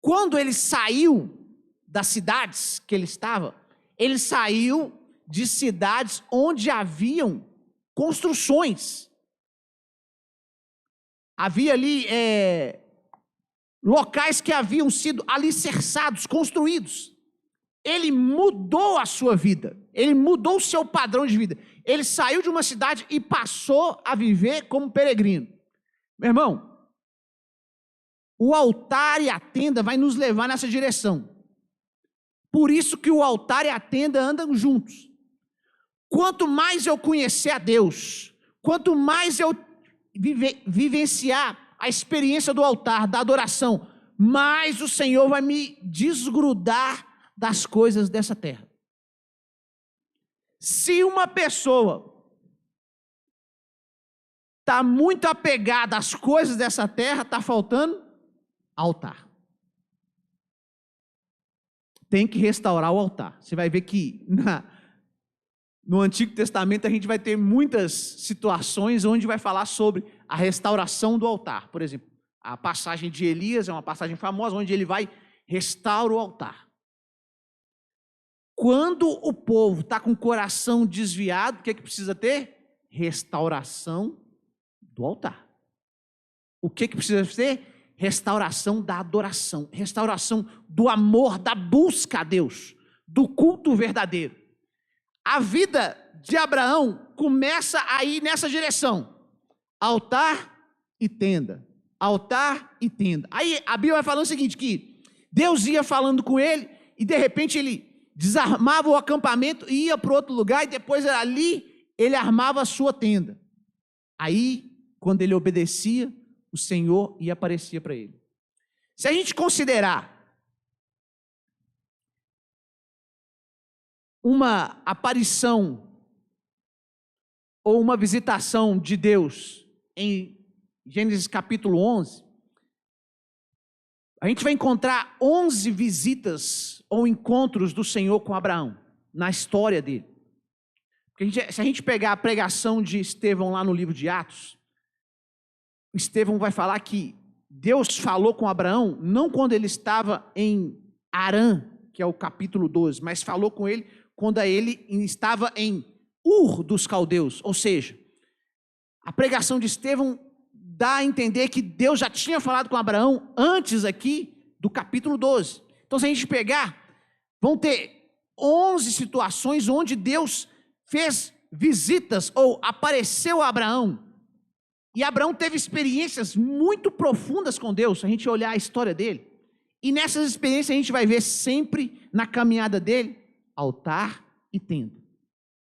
Quando ele saiu das cidades que ele estava, ele saiu de cidades onde haviam construções. Havia ali locais que haviam sido alicerçados, construídos. Ele mudou a sua vida, ele mudou o seu padrão de vida. Ele saiu de uma cidade e passou a viver como peregrino. Meu irmão, o altar e a tenda vai nos levar nessa direção. Por isso que o altar e a tenda andam juntos. Quanto mais eu conhecer a Deus, quanto mais eu vivenciar a experiência do altar, da adoração, mais o Senhor vai me desgrudar das coisas dessa terra. Se uma pessoa está muito apegada às coisas dessa terra, está faltando altar. Tem que restaurar o altar. Você vai ver que no Antigo Testamento a gente vai ter muitas situações onde vai falar sobre a restauração do altar. Por exemplo, a passagem de Elias é uma passagem famosa onde ele vai restaurar o altar. Quando o povo está com o coração desviado, o que precisa ter? Restauração do altar. O que precisa ter? Restauração da adoração, restauração do amor, da busca a Deus, do culto verdadeiro. A vida de Abraão começa a ir nessa direção: altar e tenda, altar e tenda. Aí a Bíblia vai falando o seguinte, que Deus ia falando com ele e de repente ele desarmava o acampamento e ia para outro lugar, e depois ali ele armava a sua tenda. Aí, quando ele obedecia, o Senhor ia aparecer para ele. Se a gente considerar uma aparição ou uma visitação de Deus em Gênesis capítulo 11, a gente vai encontrar 11 visitas ou encontros do Senhor com Abraão, na história dele. Porque se a gente pegar a pregação de Estevão lá no livro de Atos, Estevão vai falar que Deus falou com Abraão, não quando ele estava em Harã, que é o capítulo 12, mas falou com ele quando ele estava em Ur dos Caldeus. Ou seja, a pregação de Estevão dá a entender que Deus já tinha falado com Abraão antes aqui do capítulo 12. Então, se a gente pegar, vão ter 11 situações onde Deus fez visitas ou apareceu a Abraão. E Abraão teve experiências muito profundas com Deus, se a gente olhar a história dele. E nessas experiências a gente vai ver sempre na caminhada dele, altar e tenda.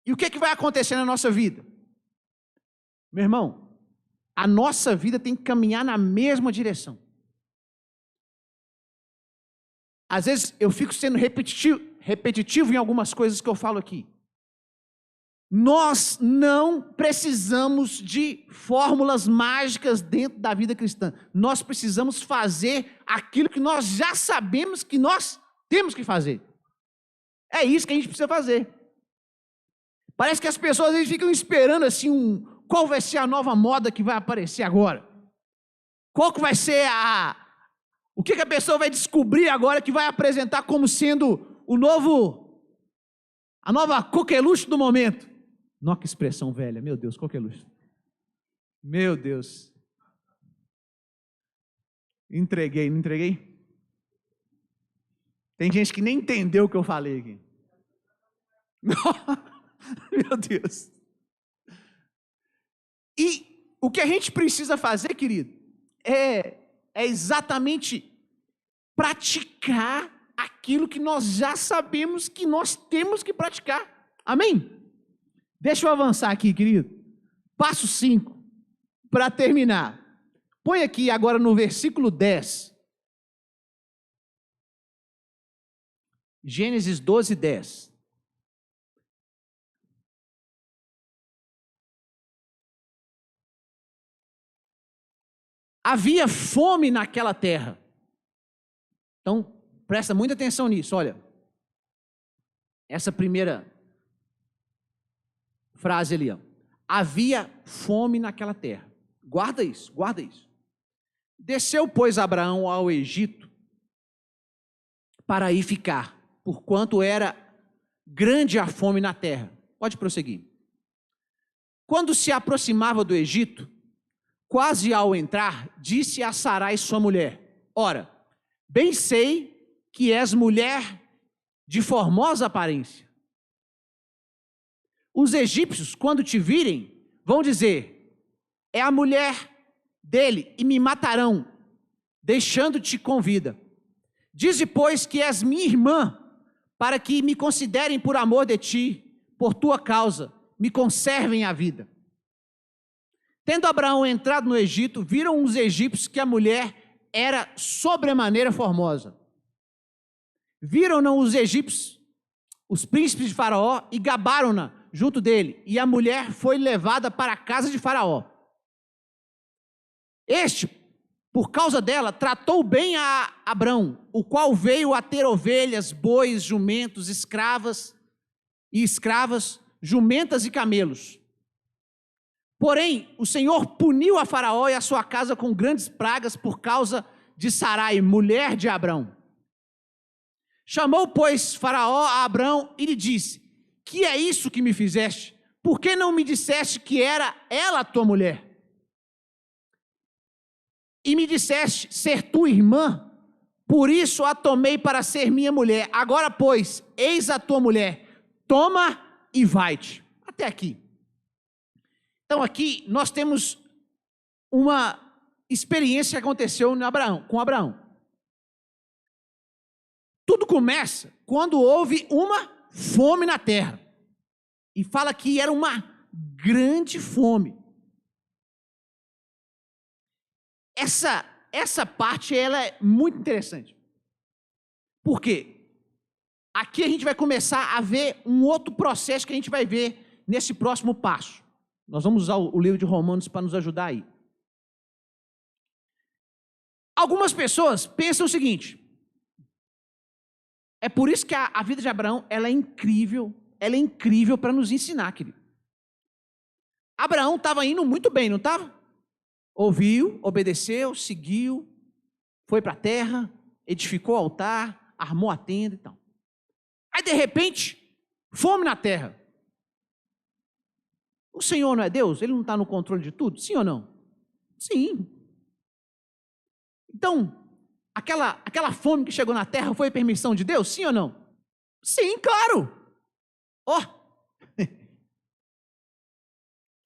E o que vai acontecer na nossa vida? Meu irmão, a nossa vida tem que caminhar na mesma direção. Às vezes eu fico sendo repetitivo em algumas coisas que eu falo aqui. Nós não precisamos de fórmulas mágicas dentro da vida cristã. Nós precisamos fazer aquilo que nós já sabemos que nós temos que fazer. É isso que a gente precisa fazer. Parece que as pessoas às vezes ficam esperando assim qual vai ser a nova moda que vai aparecer agora. Qual que vai ser o que a pessoa vai descobrir agora que vai apresentar como sendo a nova coqueluche do momento. Nossa, que expressão velha, meu Deus, coqueluche. Meu Deus. Entreguei, não entreguei? Tem gente que nem entendeu o que eu falei aqui. Meu Deus. E o que a gente precisa fazer, querido, é exatamente praticar aquilo que nós já sabemos que nós temos que praticar. Amém? Deixa eu avançar aqui, querido. Passo 5, para terminar. Põe aqui agora no versículo 10. Gênesis 12, 10. Havia fome naquela terra. Então, presta muita atenção nisso, olha. Essa primeira frase ali, ó. Havia fome naquela terra. Guarda isso, guarda isso. Desceu, pois, Abraão ao Egito para aí ficar, porquanto era grande a fome na terra. Pode prosseguir. Quando se aproximava do Egito, quase ao entrar, disse a Sarai sua mulher: Ora, bem sei que és mulher de formosa aparência. Os egípcios, quando te virem, vão dizer: é a mulher dele, e me matarão, deixando-te com vida. Dize, pois, que és minha irmã, para que me considerem por amor de ti, por tua causa, me conservem a vida. Tendo Abraão entrado no Egito, viram os egípcios que a mulher era sobremaneira formosa. Viram-na os egípcios, os príncipes de Faraó, e gabaram-na junto dele, e a mulher foi levada para a casa de Faraó. Este, por causa dela, tratou bem a Abrão, o qual veio a ter ovelhas, bois, jumentos, escravas, jumentas e camelos. Porém, o Senhor puniu a Faraó e a sua casa com grandes pragas por causa de Sarai, mulher de Abrão. Chamou, pois, Faraó a Abrão e lhe disse: que é isso que me fizeste? Por que não me disseste que era ela a tua mulher? E me disseste ser tua irmã, por isso a tomei para ser minha mulher. Agora, pois, eis a tua mulher, toma e vai-te. Até aqui. Então aqui nós temos uma experiência que aconteceu com Abraão. Tudo começa quando houve uma fome na terra. E fala que era uma grande fome. Essa parte ela é muito interessante. Por quê? Aqui a gente vai começar a ver um outro processo que a gente vai ver nesse próximo passo. Nós vamos usar o livro de Romanos para nos ajudar aí. Algumas pessoas pensam o seguinte: é por isso que a vida de Abraão ela é incrível para nos ensinar, querido. Abraão estava indo muito bem, não estava? Ouviu, obedeceu, seguiu, foi para a terra, edificou o altar, armou a tenda e tal. Aí, de repente, fome na terra. O Senhor não é Deus? Ele não está no controle de tudo? Sim ou não? Sim. Então, aquela fome que chegou na terra foi permissão de Deus? Sim ou não? Sim, claro.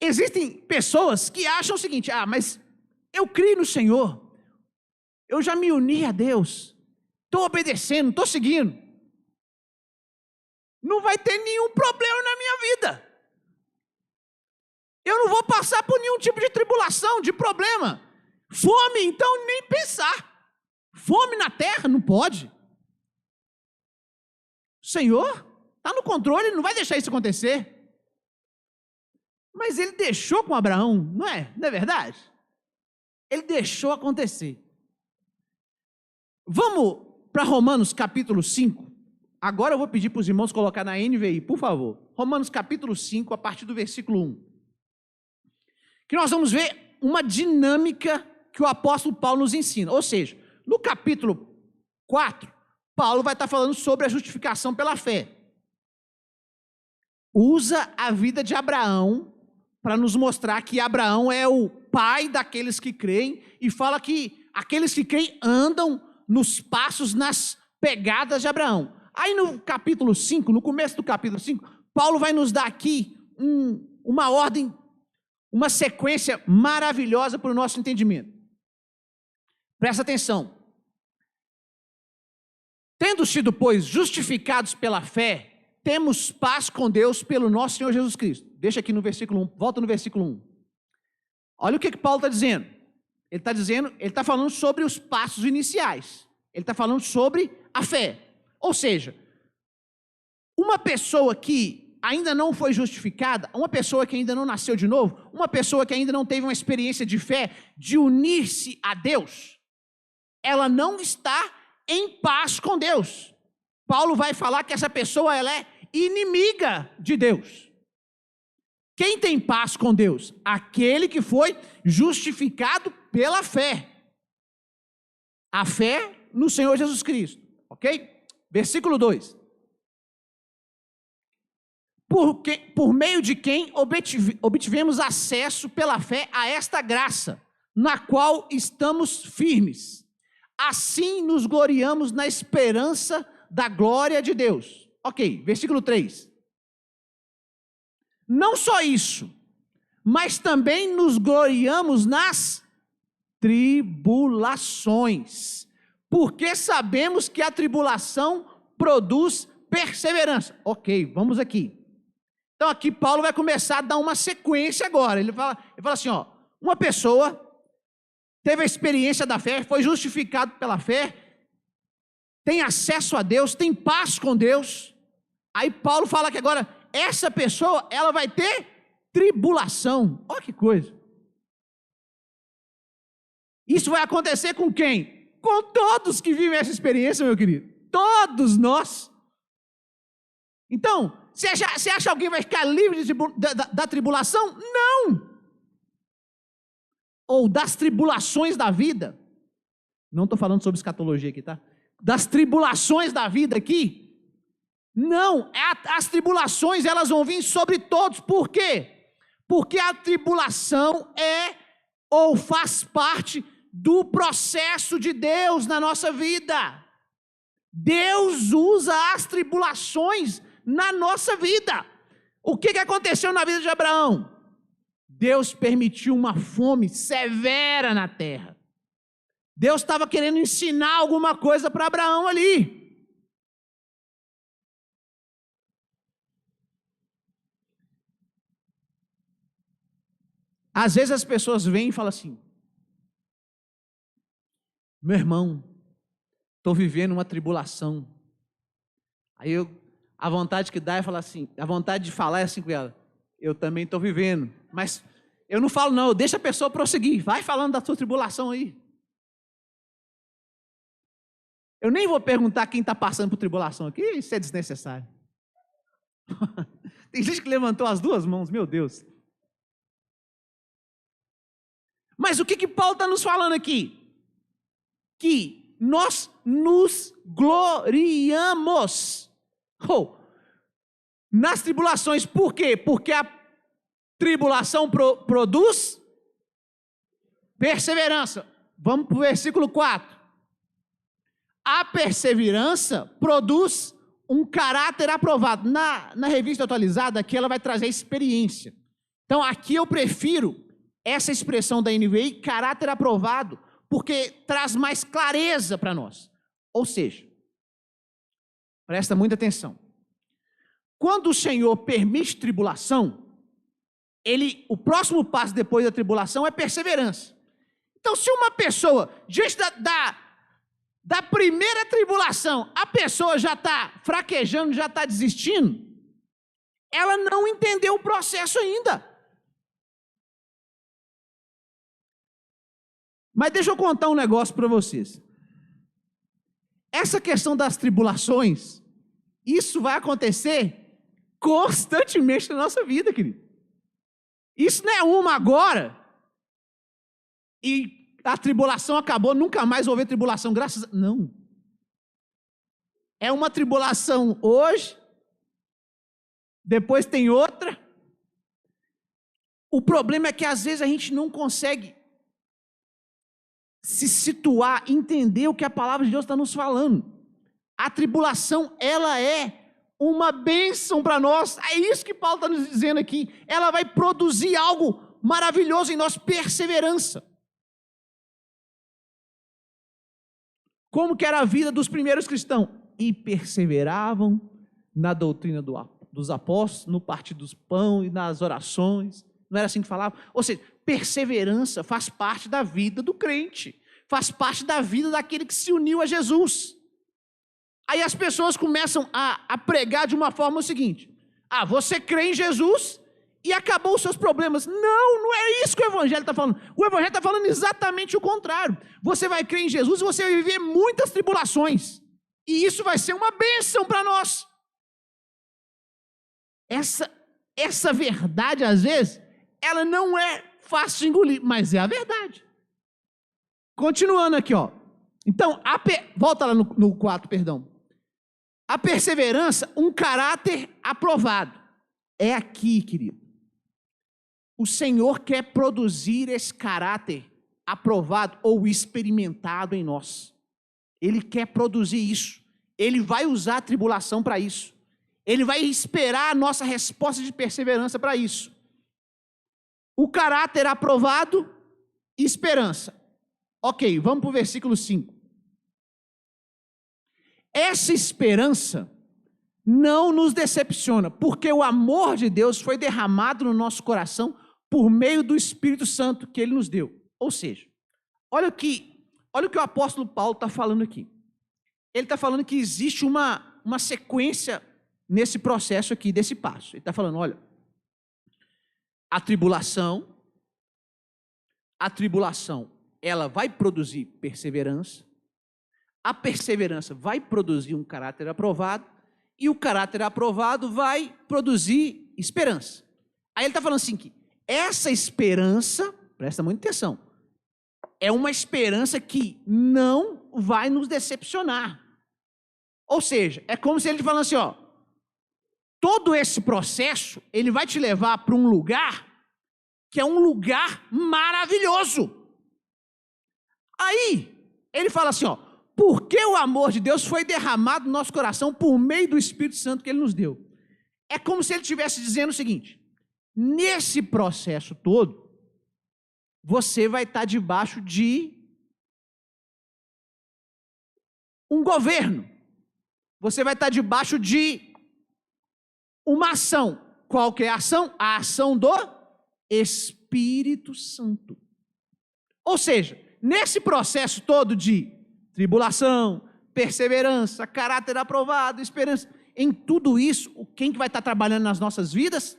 Existem pessoas que acham o seguinte: mas eu creio no Senhor, eu já me uni a Deus, estou obedecendo, estou seguindo, não vai ter nenhum problema na minha vida. Eu não vou passar por nenhum tipo de tribulação, de problema. Fome, então, nem pensar. Fome na terra, não pode. O Senhor está no controle, Ele não vai deixar isso acontecer. Mas ele deixou com Abraão, não é? Não é verdade? Ele deixou acontecer. Vamos para Romanos capítulo 5. Agora eu vou pedir para os irmãos colocar na NVI, por favor. Romanos capítulo 5, a partir do versículo 1. Que nós vamos ver uma dinâmica que o apóstolo Paulo nos ensina. Ou seja, no capítulo 4, Paulo vai estar falando sobre a justificação pela fé. Usa a vida de Abraão para nos mostrar que Abraão é o pai daqueles que creem e fala que aqueles que creem andam nos passos, nas pegadas de Abraão. Aí no capítulo 5, no começo do capítulo 5, Paulo vai nos dar aqui uma ordem, uma sequência maravilhosa para o nosso entendimento. Presta atenção. Tendo sido, pois, justificados pela fé, temos paz com Deus pelo nosso Senhor Jesus Cristo. Deixa aqui no versículo 1, volta no versículo 1. Olha o que Paulo está dizendo. Ele está falando sobre os passos iniciais. Ele está falando sobre a fé. Ou seja, uma pessoa que ainda não foi justificada, uma pessoa que ainda não nasceu de novo, uma pessoa que ainda não teve uma experiência de fé, de unir-se a Deus, ela não está em paz com Deus. Paulo vai falar que essa pessoa ela é inimiga de Deus. Quem tem paz com Deus? Aquele que foi justificado pela fé. A fé no Senhor Jesus Cristo, ok? Versículo 2. Por meio de quem obtivemos acesso pela fé a esta graça, na qual estamos firmes. Assim nos gloriamos na esperança da glória de Deus. Ok, versículo 3. Não só isso, mas também nos gloriamos nas tribulações, porque sabemos que a tribulação produz perseverança. Ok, vamos aqui. Então aqui Paulo vai começar a dar uma sequência agora. Ele fala assim, ó, uma pessoa teve a experiência da fé, foi justificado pela fé, tem acesso a Deus, tem paz com Deus. Aí Paulo fala que agora essa pessoa, ela vai ter tribulação. Olha que coisa. Isso vai acontecer com quem? Com todos que vivem essa experiência, meu querido. Todos nós. Então, você acha que alguém vai ficar livre da tribulação? Não. Ou das tribulações da vida. Não estou falando sobre escatologia aqui, tá? Das tribulações da vida aqui. Não, as tribulações elas vão vir sobre todos. Por quê? Porque a tribulação é ou faz parte do processo de Deus na nossa vida. Deus usa as tribulações na nossa vida. O que aconteceu na vida de Abraão? Deus permitiu uma fome severa na terra. Deus estava querendo ensinar alguma coisa para Abraão ali. Às vezes as pessoas vêm e falam assim: meu irmão, estou vivendo uma tribulação. Aí a vontade que dá é falar assim, a vontade de falar é assim com ela: eu também estou vivendo, mas eu não falo não, deixa a pessoa prosseguir, vai falando da sua tribulação aí. Eu nem vou perguntar quem está passando por tribulação aqui, isso é desnecessário. Tem gente que levantou as duas mãos, meu Deus. Mas o que Paulo está nos falando aqui? Que nós nos gloriamos nas tribulações. Por quê? Porque a tribulação produz perseverança. Vamos para o versículo 4. A perseverança produz um caráter aprovado. Na revista atualizada, aqui ela vai trazer experiência. Então, aqui eu prefiro essa expressão da NVI, caráter aprovado, porque traz mais clareza para nós. Ou seja, presta muita atenção. Quando o Senhor permite tribulação, o próximo passo depois da tribulação é perseverança. Então, se uma pessoa, diante da primeira tribulação, a pessoa já está fraquejando, já está desistindo, ela não entendeu o processo ainda. Mas deixa eu contar um negócio para vocês. Essa questão das tribulações, isso vai acontecer constantemente na nossa vida, querido. Isso não é uma agora e a tribulação acabou, nunca mais houve tribulação, graças a... Não. É uma tribulação hoje, depois tem outra. O problema é que às vezes a gente não consegue se situar, entender o que a palavra de Deus está nos falando. A tribulação, ela é uma bênção para nós. É isso que Paulo está nos dizendo aqui. Ela vai produzir algo maravilhoso em nós, perseverança. Como que era a vida dos primeiros cristãos? E perseveravam na doutrina dos apóstolos, no partir dos pão e nas orações. Não era assim que falava? Ou seja, perseverança faz parte da vida do crente. Faz parte da vida daquele que se uniu a Jesus. Aí as pessoas começam a pregar de uma forma o seguinte: você crê em Jesus e acabou os seus problemas. Não é isso que o Evangelho está falando. O Evangelho está falando exatamente o contrário. Você vai crer em Jesus e você vai viver muitas tribulações. E isso vai ser uma bênção para nós. Essa verdade, às vezes, ela não é fácil de engolir, mas é a verdade. Continuando aqui, ó. Então, volta lá no 4, perdão. A perseverança, um caráter aprovado. É aqui, querido. O Senhor quer produzir esse caráter aprovado ou experimentado em nós. Ele quer produzir isso. Ele vai usar a tribulação para isso. Ele vai esperar a nossa resposta de perseverança para isso. O caráter aprovado e esperança. Ok, vamos para o versículo 5. Essa esperança não nos decepciona, porque o amor de Deus foi derramado no nosso coração por meio do Espírito Santo que Ele nos deu. Ou seja, olha o que o apóstolo Paulo está falando aqui. Ele está falando que existe uma sequência nesse processo aqui, desse passo. Ele está falando, olha, a tribulação, ela vai produzir perseverança, a perseverança vai produzir um caráter aprovado, e o caráter aprovado vai produzir esperança. Aí ele está falando assim, que essa esperança, presta muita atenção, é uma esperança que não vai nos decepcionar. Ou seja, é como se ele falando assim, ó, todo esse processo, ele vai te levar para um lugar que é um lugar maravilhoso. Aí, ele fala assim, ó, porque o amor de Deus foi derramado no nosso coração por meio do Espírito Santo que Ele nos deu. É como se Ele estivesse dizendo o seguinte, nesse processo todo, você vai estar debaixo de um governo. Você vai estar debaixo de uma ação. Qual que é a ação? A ação do Espírito Santo. Ou seja, nesse processo todo de tribulação, perseverança, caráter aprovado, esperança, em tudo isso, quem que vai estar trabalhando nas nossas vidas?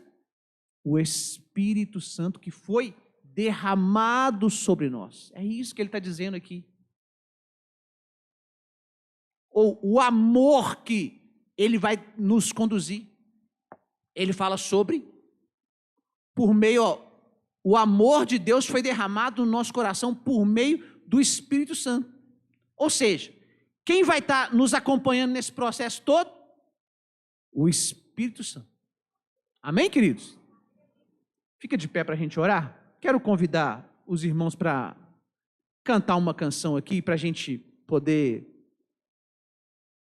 O Espírito Santo que foi derramado sobre nós. É isso que ele está dizendo aqui. Ou o amor que ele vai nos conduzir. Ele fala sobre, por meio, o amor de Deus foi derramado no nosso coração por meio do Espírito Santo. Ou seja, quem vai estar nos acompanhando nesse processo todo? O Espírito Santo. Amém, queridos? Fica de pé para a gente orar. Quero convidar os irmãos para cantar uma canção aqui, para a gente poder